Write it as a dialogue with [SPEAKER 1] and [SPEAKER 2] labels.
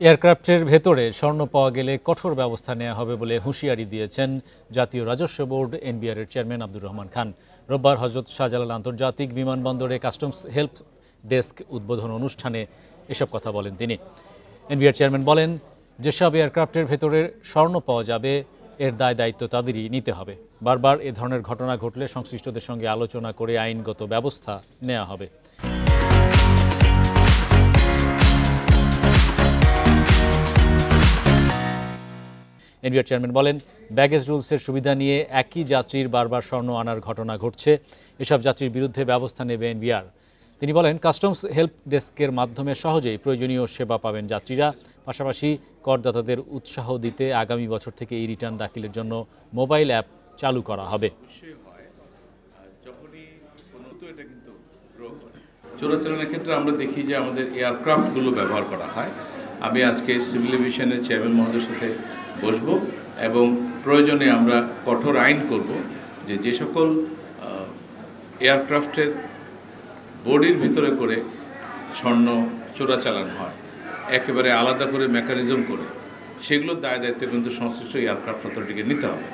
[SPEAKER 1] এয়ারক্রাফটের ভেতরে স্বর্ণ পাওয়া গেলে কঠোর ব্যবস্থা নেওয়া হবে বলে হুঁশিয়ারি দিয়েছেন জাতীয় রাজস্ব বোর্ড এনবিআরের চেয়ারম্যান আব্দুর রহমান খান। রোববার হজরত শাহজালাল আন্তর্জাতিক বিমানবন্দরে কাস্টমস হেল্প ডেস্ক উদ্বোধন অনুষ্ঠানে এসব কথা বলেন তিনি। এনবিআর চেয়ারম্যান বলেন, যেসব এয়ারক্রাফটের ভেতরে স্বর্ণ পাওয়া যাবে এর দায়িত্ব তাদেরই নিতে হবে। বারবার এ ধরনের ঘটনা ঘটলে সংশ্লিষ্টদের সঙ্গে আলোচনা করে আইনগত ব্যবস্থা নেওয়া হবে। এনবিআর চেয়ারম্যান বলেন, ব্যাগেজ রুলসের সুবিধা নিয়ে একই যাত্রীর বারবার স্বর্ণ আনার ঘটনা ঘটছে। এসব যাত্রীর বিরুদ্ধে ব্যবস্থা নেবে এনবিআর। তিনি বলেন, কাস্টমস হেল্প ডেস্কের মাধ্যমে সহজেই প্রয়োজনীয় সেবা পাবেন যাত্রীরা। পাশাপাশি করদাতাদের উৎসাহ দিতে আগামী বছর থেকে এই রিটার্ন দাখিলের জন্য মোবাইল অ্যাপ চালু করা হবে।
[SPEAKER 2] চোরাচালানের ক্ষেত্রে আমরা দেখি যে আমাদের এয়ারক্রাফটগুলো ব্যবহার করা হয়। আমি আজকে সিভিল এভিয়েশনের চেয়ারম্যান মহোদয়ের সাথে বসবো এবং প্রয়োজনে আমরা কঠোর আইন করব যে সকল এয়ারক্রাফটের বডির ভিতরে করে স্বর্ণ চোরাচালান হয়, একেবারে আলাদা করে মেকানিজম করে, সেগুলোর দায়িত্ব কিন্তু সংশ্লিষ্ট এয়ারক্রাফট অথরিটিকে নিতে হবে।